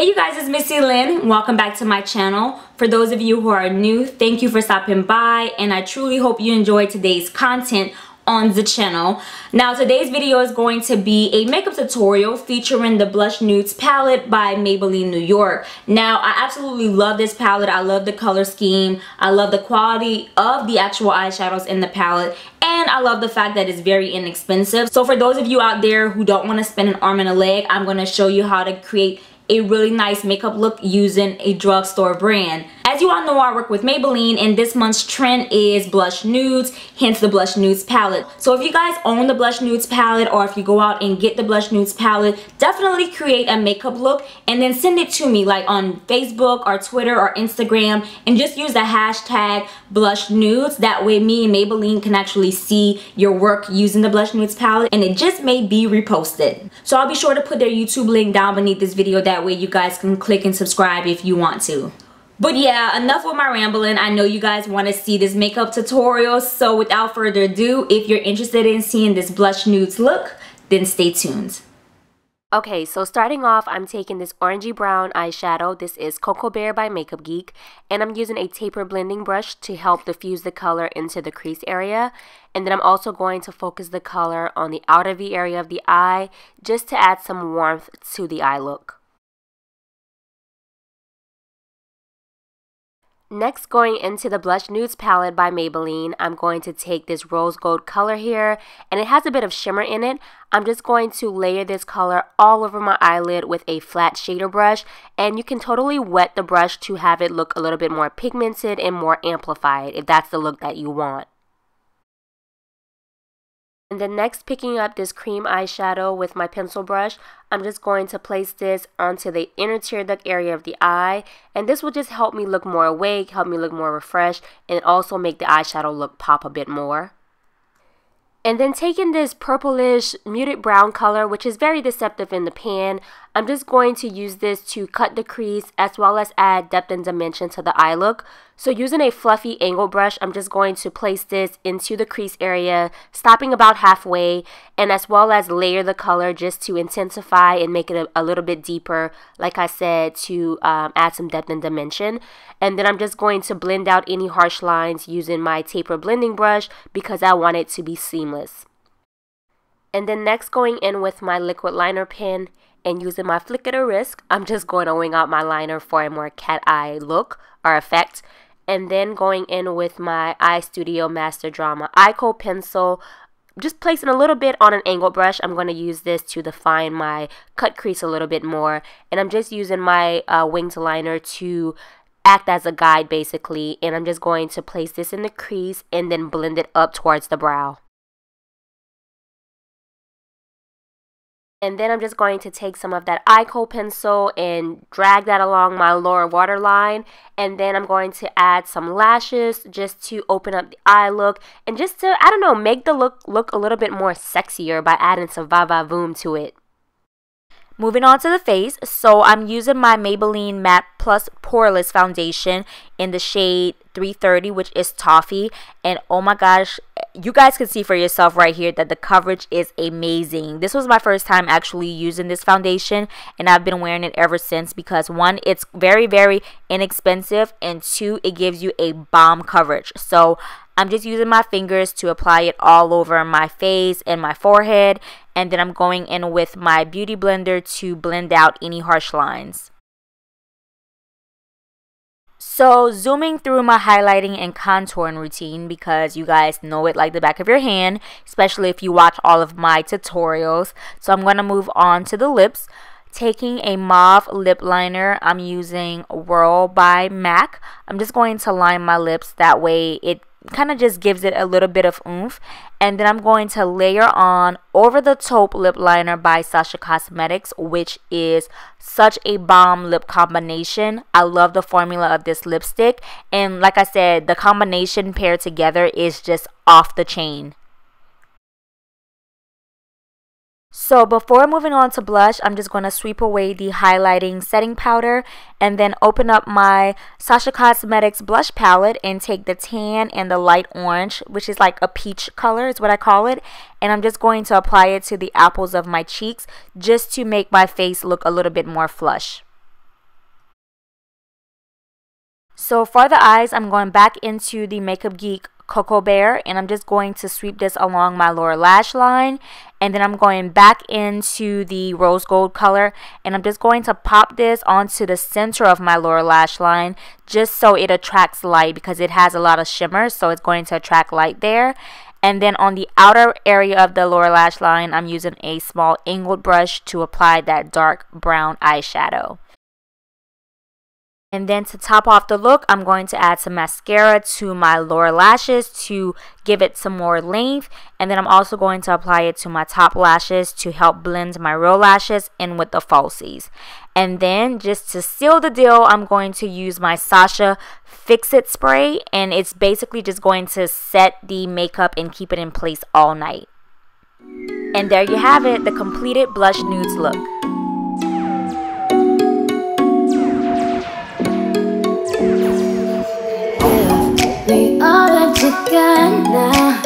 Hey you guys, it's Missy Lynn. Welcome back to my channel. For those of you who are new, thank you for stopping by, and I truly hope you enjoyed today's content on the channel. Now today's video is going to be a makeup tutorial featuring the Blushed Nudes palette by Maybelline New York. Now I absolutely love this palette. I love the color scheme. I love the quality of the actual eyeshadows in the palette. And I love the fact that it's very inexpensive. So for those of you out there who don't want to spend an arm and a leg, I'm going to show you how to create a really nice makeup look using a drugstore brand. As you all know, I work with Maybelline, and this month's trend is Blushed Nudes, hence the Blushed Nudes palette. So if you guys own the Blushed Nudes palette, or if you go out and get the Blushed Nudes palette, definitely create a makeup look and then send it to me, like on Facebook or Twitter or Instagram, and just use the hashtag Blushed Nudes. That way me and Maybelline can actually see your work using the Blushed Nudes palette, and it just may be reposted. So I'll be sure to put their YouTube link down beneath this video. That way you guys can click and subscribe if you want to. But yeah, enough with my rambling. I know you guys want to see this makeup tutorial, so without further ado, if you're interested in seeing this Blushed Nudes look, then stay tuned. Okay, so starting off, I'm taking this orangey brown eyeshadow. This is Kohl by Makeup Geek, and I'm using a taper blending brush to help diffuse the color into the crease area. And then I'm also going to focus the color on the outer V area of the eye, just to add some warmth to the eye look. Next, going into the Blushed Nudes palette by Maybelline, I'm going to take this rose gold color here, and it has a bit of shimmer in it. I'm just going to layer this color all over my eyelid with a flat shader brush, and you can totally wet the brush to have it look a little bit more pigmented and more amplified if that's the look that you want. And then next, picking up this cream eyeshadow with my pencil brush, I'm just going to place this onto the inner tear duct area of the eye, and this will just help me look more awake, help me look more refreshed, and also make the eyeshadow look pop a bit more. And then taking this purplish muted brown color, which is very deceptive in the pan, I'm just going to use this to cut the crease as well as add depth and dimension to the eye look. So using a fluffy angle brush, I'm just going to place this into the crease area, stopping about halfway, and as well as layer the color just to intensify and make it a little bit deeper, like I said, to add some depth and dimension. And then I'm just going to blend out any harsh lines using my taper blending brush because I want it to be seamless. And then next, going in with my liquid liner pen and using my flick of the wrist, I'm just going to wing out my liner for a more cat eye look or effect. And then going in with my Eye Studio Master Drama Kohl pencil, just placing a little bit on an angled brush. I'm going to use this to define my cut crease a little bit more. And I'm just using my winged liner to act as a guide basically. And I'm just going to place this in the crease and then blend it up towards the brow. And then I'm just going to take some of that Kohl pencil and drag that along my lower waterline. And then I'm going to add some lashes just to open up the eye look and just to, I don't know, make the look a little bit more sexier by adding some va-va-voom to it. Moving on to the face, so I'm using my Maybelline Matte Plus Poreless foundation in the shade 330, which is Toffee, and oh my gosh, you guys can see for yourself right here that the coverage is amazing. This was my first time actually using this foundation, and I've been wearing it ever since because one, it's very, very inexpensive, and two, it gives you a bomb coverage. So I'm just using my fingers to apply it all over my face and my forehead, and then I'm going in with my beauty blender to blend out any harsh lines. So zooming through my highlighting and contouring routine, because you guys know it like the back of your hand, especially if you watch all of my tutorials. So I'm going to move on to the lips. Taking a mauve lip liner, I'm using Whirl by MAC. I'm just going to line my lips, that way it kind of just gives it a little bit of oomph. And then I'm going to layer on Over the Taupe lip liner by Sacha, which is such a bomb lip combination. I love the formula of this lipstick, and like I said, the combination paired together is just off the chain. So before moving on to blush, I'm just going to sweep away the highlighting setting powder and then open up my Sacha blush palette and take the tan and the light orange, which is like a peach color is what I call it, and I'm just going to apply it to the apples of my cheeks just to make my face look a little bit more flush. So for the eyes, I'm going back into the Makeup Geek Cocoa Bear, and I'm just going to sweep this along my lower lash line, and then I'm going back into the rose gold color, and I'm just going to pop this onto the center of my lower lash line just so it attracts light, because it has a lot of shimmer, so it's going to attract light there. And then on the outer area of the lower lash line, I'm using a small angled brush to apply that dark brown eyeshadow. And then to top off the look, I'm going to add some mascara to my lower lashes to give it some more length. And then I'm also going to apply it to my top lashes to help blend my real lashes in with the falsies. And then just to seal the deal, I'm going to use my Sacha Fix It spray. And it's basically just going to set the makeup and keep it in place all night. And there you have it, the completed Blush Nudes look. We are together now.